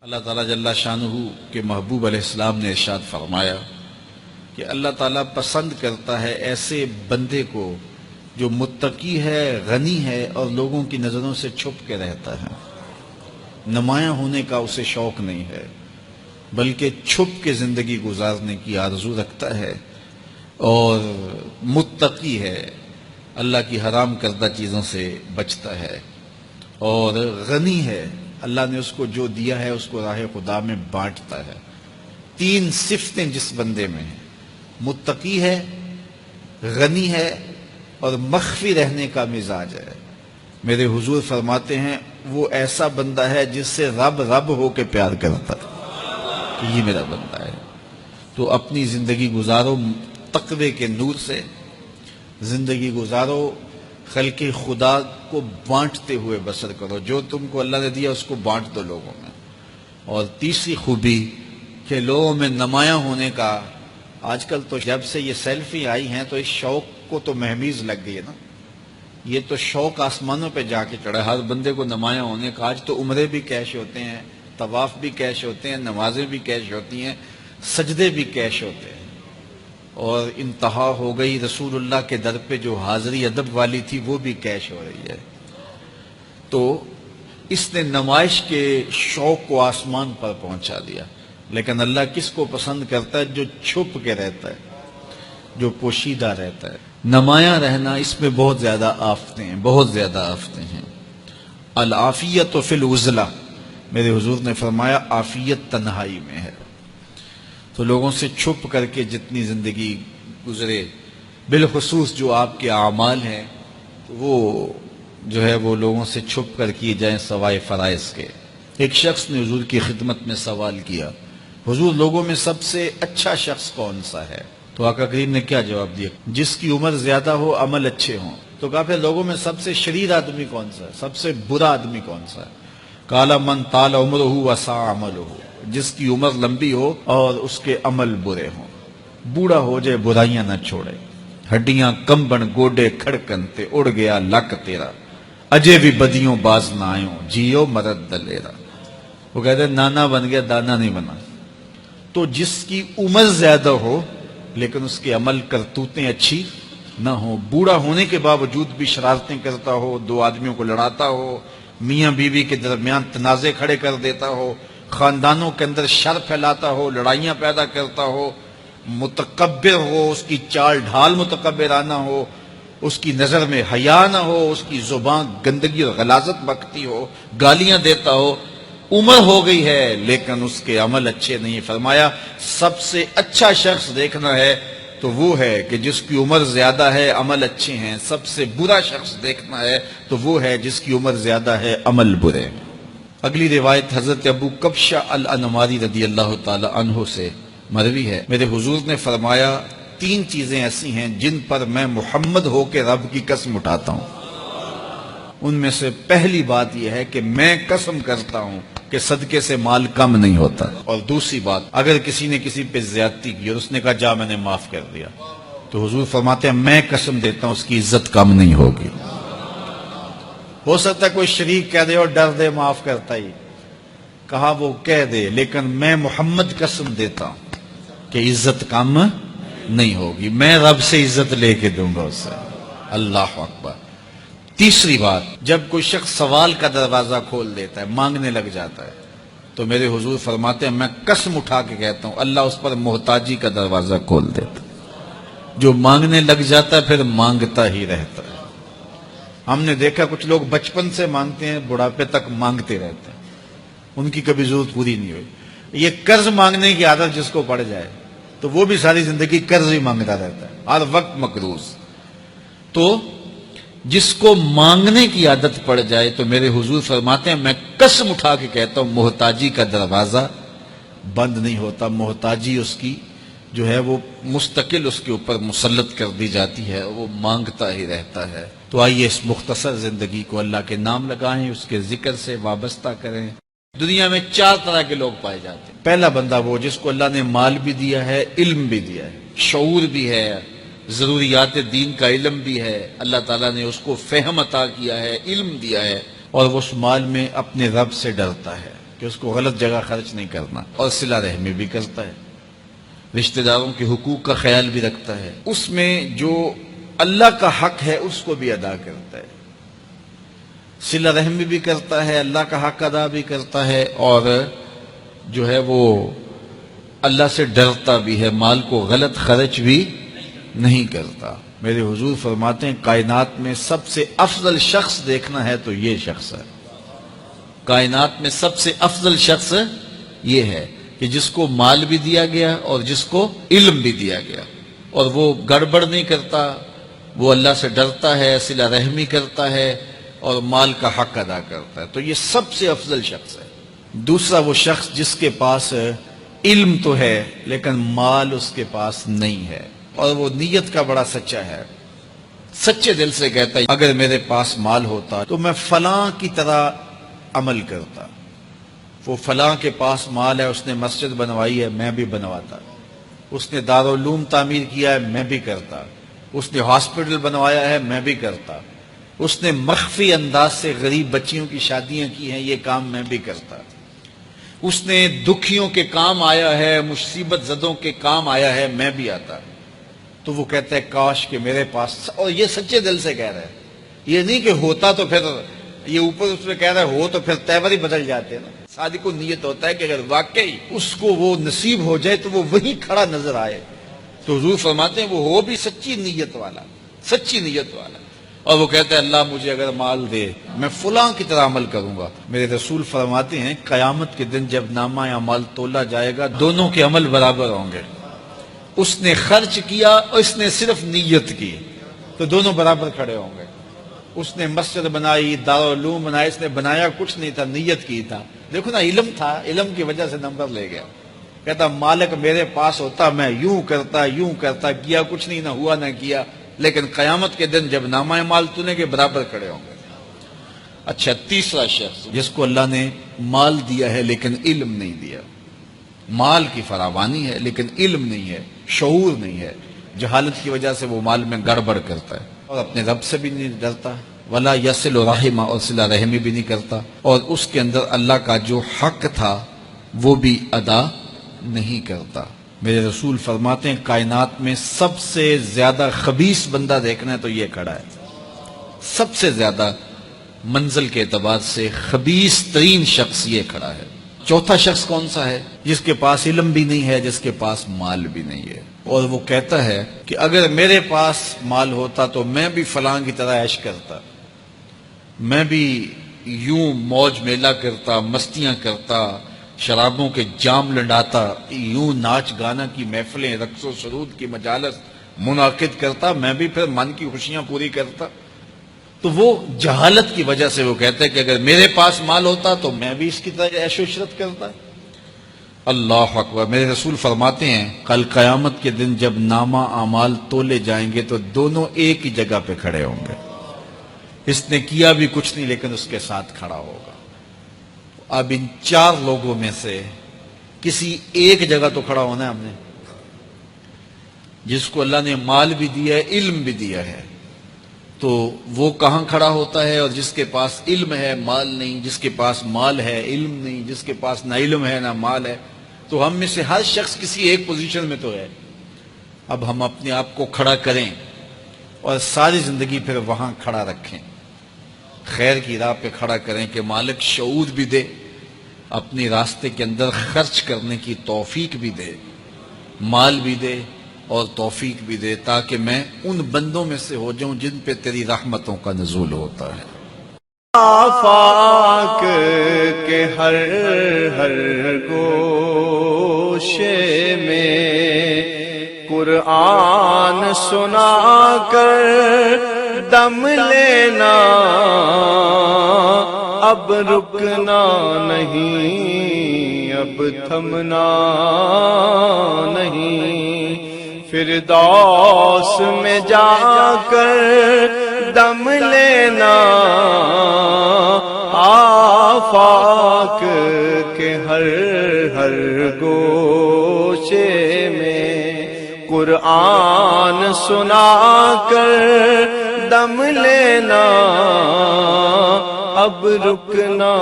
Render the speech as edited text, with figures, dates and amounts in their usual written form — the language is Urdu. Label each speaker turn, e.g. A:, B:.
A: اللہ تعالیٰ جل شانہ کے محبوب علیہ السلام نے ارشاد فرمایا کہ اللہ تعالیٰ پسند کرتا ہے ایسے بندے کو جو متقی ہے، غنی ہے اور لوگوں کی نظروں سے چھپ کے رہتا ہے۔ نمایاں ہونے کا اسے شوق نہیں ہے، بلکہ چھپ کے زندگی گزارنے کی آرزو رکھتا ہے، اور متقی ہے، اللہ کی حرام کردہ چیزوں سے بچتا ہے، اور غنی ہے، اللہ نے اس کو جو دیا ہے اس کو راہ خدا میں بانٹتا ہے۔ تین صفتیں جس بندے میں ہیں، متقی ہے، غنی ہے اور مخفی رہنے کا مزاج ہے، میرے حضور فرماتے ہیں وہ ایسا بندہ ہے جس سے رب ہو کے پیار کرتا ہے کہ یہ میرا بندہ ہے۔ تو اپنی زندگی گزارو تقوی کے نور سے، زندگی گزارو خلق خدا کو بانٹتے ہوئے بسر کرو، جو تم کو اللہ نے دیا اس کو بانٹ دو لوگوں میں۔ اور تیسری خوبی کہ لوگوں میں نمایاں ہونے کا، آج کل تو جب سے یہ سیلفی آئی ہیں تو اس شوق کو تو مہمیز لگ گئی ہے نا، یہ تو شوق آسمانوں پہ جا کے چڑھا، ہر بندے کو نمایاں ہونے کا۔ آج تو عمرے بھی کیش ہوتے ہیں، طواف بھی کیش ہوتے ہیں، نمازیں بھی کیش ہوتی ہیں، سجدے بھی کیش ہوتے ہیں، اور انتہا ہو گئی رسول اللہ کے در پہ جو حاضری ادب والی تھی وہ بھی کیش ہو رہی ہے۔ تو اس نے نمائش کے شوق کو آسمان پر پہنچا دیا۔ لیکن اللہ کس کو پسند کرتا ہے؟ جو چھپ کے رہتا ہے، جو پوشیدہ رہتا ہے۔ نمایاں رہنا، اس میں بہت زیادہ آفتیں ہیں، بہت زیادہ آفتیں ہیں۔ العافیت فی العزلہ، میرے حضور نے فرمایا عافیت تنہائی میں ہے۔ تو لوگوں سے چھپ کر کے جتنی زندگی گزرے، بالخصوص جو آپ کے اعمال ہیں وہ جو ہے وہ لوگوں سے چھپ کر کیے جائیں سوائے فرائض کے۔ ایک شخص نے حضور کی خدمت میں سوال کیا، حضور لوگوں میں سب سے اچھا شخص کون سا ہے؟ تو آقا کریم نے کیا جواب دیا؟ جس کی عمر زیادہ ہو، عمل اچھے ہوں۔ تو کہا پھر لوگوں میں سب سے شریر آدمی کون سا ہے، سب سے برا آدمی کون سا ہے؟ قال من طال عمرہ وساء عملہ، جس کی عمر لمبی ہو اور اس کے عمل برے ہوں، بوڑھا ہو جائے برائیاں نہ چھوڑے، ہڈیاں کمبن گوڈے کھڑکن تے اڑ گیا لک تیرا، اجے بھی بدیوں باز نہ آئوں، جیو مرد دلیرا۔ وہ کہتے ہیں نانا بن گیا دانا نہیں بنا۔ تو جس کی عمر زیادہ ہو لیکن اس کے عمل کرتوتیں اچھی نہ ہو، بوڑھا ہونے کے باوجود بھی شرارتیں کرتا ہو، دو آدمیوں کو لڑاتا ہو، میاں بیوی کے درمیان تنازع کھڑے کر دیتا ہو، خاندانوں کے اندر شر پھیلاتا ہو، لڑائیاں پیدا کرتا ہو، متکبر ہو، اس کی چال ڈھال متکبرانہ ہو، اس کی نظر میں حیا نہ ہو، اس کی زبان گندگی اور غلاظت بکتی ہو، گالیاں دیتا ہو، عمر ہو گئی ہے لیکن اس کے عمل اچھے نہیں۔ فرمایا سب سے اچھا شخص دیکھنا ہے تو وہ ہے کہ جس کی عمر زیادہ ہے، عمل اچھے ہیں۔ سب سے برا شخص دیکھنا ہے تو وہ ہے جس کی عمر زیادہ ہے، عمل برے ہیں۔ اگلی روایت حضرت ابو کبشہ الانماری رضی اللہ تعالی عنہ سے مروی ہے، میرے حضور نے فرمایا تین چیزیں ایسی ہیں جن پر میں محمد ہو کے رب کی قسم اٹھاتا ہوں۔ ان میں سے پہلی بات یہ ہے کہ میں قسم کرتا ہوں کہ صدقے سے مال کم نہیں ہوتا، اور دوسری بات اگر کسی نے کسی پہ زیادتی کی اور اس نے کہا جا میں نے معاف کر دیا، تو حضور فرماتے ہیں میں قسم دیتا ہوں اس کی عزت کم نہیں ہوگی۔ ہو سکتا ہے کوئی شریک کہہ دے اور ڈر دے معاف کرتا ہی، کہا وہ کہہ دے، لیکن میں محمد قسم دیتا ہوں کہ عزت کم نہیں ہوگی، میں رب سے عزت لے کے دوں گا اسے۔ اللہ اکبر۔ تیسری بات، جب کوئی شخص سوال کا دروازہ کھول دیتا ہے، مانگنے لگ جاتا ہے، تو میرے حضور فرماتے ہیں میں قسم اٹھا کے کہتا ہوں اللہ اس پر محتاجی کا دروازہ کھول دیتا ہے۔ جو مانگنے لگ جاتا ہے پھر مانگتا ہی رہتا ہے۔ ہم نے دیکھا کچھ لوگ بچپن سے مانگتے ہیں، بڑھاپے تک مانگتے رہتے ہیں، ان کی کبھی ضرورت پوری نہیں ہوئی۔ یہ قرض مانگنے کی عادت جس کو پڑ جائے تو وہ بھی ساری زندگی قرض ہی مانگتا رہتا ہے، ہر وقت مقروض۔ تو جس کو مانگنے کی عادت پڑ جائے تو میرے حضور فرماتے ہیں میں قسم اٹھا کے کہتا ہوں محتاجی کا دروازہ بند نہیں ہوتا، محتاجی اس کی جو ہے وہ مستقل اس کے اوپر مسلط کر دی جاتی ہے، وہ مانگتا ہی رہتا ہے۔ تو آئیے اس مختصر زندگی کو اللہ کے نام لگائیں، اس کے ذکر سے وابستہ کریں۔ دنیا میں چار طرح کے لوگ پائے جاتے ہیں۔ پہلا بندہ وہ جس کو اللہ نے مال بھی دیا ہے، علم بھی دیا ہے، شعور بھی ہے، ضروریات دین کا علم بھی ہے، اللہ تعالیٰ نے اس کو فہم عطا کیا ہے، علم دیا ہے، اور وہ اس مال میں اپنے رب سے ڈرتا ہے۔ کہ اس کو غلط جگہ خرچ نہیں کرنا، اور صلہ رحمی بھی کرتا ہے، رشتہ داروں کے حقوق کا خیال بھی رکھتا ہے، اس میں جو اللہ کا حق ہے اس کو بھی ادا کرتا ہے، صلہ رحمی بھی کرتا ہے، اللہ کا حق ادا بھی کرتا ہے، اور جو ہے وہ اللہ سے ڈرتا بھی ہے، مال کو غلط خرچ بھی نہیں کرتا۔ میرے حضور فرماتے ہیں کائنات میں سب سے افضل شخص دیکھنا ہے تو یہ شخص ہے، کائنات میں سب سے افضل شخص یہ ہے کہ جس کو مال بھی دیا گیا اور جس کو علم بھی دیا گیا، اور وہ گڑبڑ نہیں کرتا، وہ اللہ سے ڈرتا ہے، صلہ رحمی کرتا ہے اور مال کا حق ادا کرتا ہے، تو یہ سب سے افضل شخص ہے۔ دوسرا وہ شخص جس کے پاس علم تو ہے لیکن مال اس کے پاس نہیں ہے، اور وہ نیت کا بڑا سچا ہے، سچے دل سے کہتا ہے اگر میرے پاس مال ہوتا تو میں فلاں کی طرح عمل کرتا، وہ فلاں کے پاس مال ہے، اس نے مسجد بنوائی ہے، میں بھی بنواتا، اس نے دارالعلوم تعمیر کیا ہے، میں بھی کرتا، اس نے ہاسپٹل بنوایا ہے، میں بھی کرتا، اس نے مخفی انداز سے غریب بچیوں کی شادیاں کی ہیں، یہ کام میں بھی کرتا، اس نے دکھیوں کے کام آیا ہے، مصیبت زدوں کے کام آیا ہے، میں بھی آتا۔ تو وہ کہتا ہے کاش کہ میرے پاس، اور یہ سچے دل سے کہہ رہا ہے، یہ نہیں کہ ہوتا تو پھر یہ اوپر اس میں کہہ رہا ہے ہو تو پھر تیور ہی بدل جاتے ہیں نا۔ صادق کو نیت ہوتا ہے کہ اگر واقعی اس کو وہ نصیب ہو جائے تو وہ وہیں کھڑا نظر آئے، تو حضور فرماتے ہیں وہ ہو بھی سچی نیت والا، سچی نیت والا، اور وہ کہتا ہے اللہ مجھے اگر مال دے میں فلاں کی طرح عمل کروں گا۔ میرے رسول فرماتے ہیں قیامت کے دن جب نامہ اعمال تولا جائے گا دونوں کے عمل برابر ہوں گے، اس نے خرچ کیا اور اس نے صرف نیت کی تو دونوں برابر کھڑے ہوں گے۔ اس نے مسجد بنائی، دارالعلوم بنایا، اس نے بنایا کچھ نہیں تھا، نیت کی تھا، دیکھو نا علم تھا، علم کی وجہ سے نمبر لے گیا۔ کہتا مالک میرے پاس ہوتا میں یوں کرتا، کیا کچھ نہیں، نہ ہوا نہ کیا، لیکن قیامت کے دن جب نامہ اعمال تونے کے برابر کھڑے ہوں گے۔ اچھا، تیسرا شخص جس کو اللہ نے مال دیا ہے لیکن علم نہیں دیا، مال کی فراوانی ہے لیکن علم نہیں ہے، شعور نہیں ہے، جہالت کی وجہ سے وہ مال میں گڑبڑ کرتا ہے اور اپنے رب سے بھی نہیں ڈرتا، ولا یصل رحمہ، اور صلہ رحمی بھی نہیں کرتا، اور اس کے اندر اللہ کا جو حق تھا وہ بھی ادا نہیں کرتا۔ میرے رسول فرماتے ہیں کائنات میں سب سے زیادہ خبیث بندہ دیکھنا ہے تو یہ کھڑا ہے، سب سے زیادہ منزل کے اعتبار سے خبیث ترین شخص یہ کھڑا ہے۔ چوتھا شخص کون سا ہے؟ جس کے پاس علم بھی نہیں ہے، جس کے پاس مال بھی نہیں ہے، اور وہ کہتا ہے کہ اگر میرے پاس مال ہوتا تو میں بھی فلاں کی طرح عیش کرتا، میں بھی یوں موج میلہ کرتا، مستیاں کرتا، شرابوں کے جام لنڈاتا، یوں ناچ گانا کی محفلیں، رقص و سرود کی مجالس منعقد کرتا، میں بھی پھر من کی خوشیاں پوری کرتا۔ تو وہ جہالت کی وجہ سے وہ کہتے ہیں کہ اگر میرے پاس مال ہوتا تو میں بھی اس کی طرح عیش و عشرت کرتا۔ اللہ اکبر! میرے رسول فرماتے ہیں کل قیامت کے دن جب نامہ اعمال تولے جائیں گے تو دونوں ایک ہی جگہ پہ کھڑے ہوں گے، اس نے کیا بھی کچھ نہیں لیکن اس کے ساتھ کھڑا ہوگا۔ اب ان چار لوگوں میں سے کسی ایک جگہ تو کھڑا ہونا ہے ہم نے، جس کو اللہ نے مال بھی دیا ہے، علم بھی دیا ہے، تو وہ کہاں کھڑا ہوتا ہے؟ اور جس کے پاس علم ہے مال نہیں، جس کے پاس مال ہے علم نہیں، جس کے پاس نہ علم ہے نہ مال ہے، تو ہم میں سے ہر شخص کسی ایک پوزیشن میں تو ہے۔ اب ہم اپنے آپ کو کھڑا کریں اور ساری زندگی پھر وہاں کھڑا رکھیں، خیر کی راہ پہ کھڑا کریں کہ مالک شعور بھی دے، اپنے راستے کے اندر خرچ کرنے کی توفیق بھی دے، مال بھی دے اور توفیق بھی دے، تاکہ میں ان بندوں میں سے ہو جاؤں جن پہ تیری رحمتوں کا نزول ہوتا ہے۔
B: آفاق کے ہر ہر گوشے میں قرآن سنا کر دم لینا، اب رکنا نہیں، اب تھمنا نہیں، فردوس میں جا کر دم لینا، آفاق کے ہر ہر گوشے میں قرآن سنا کر دم لینا، اب رکنا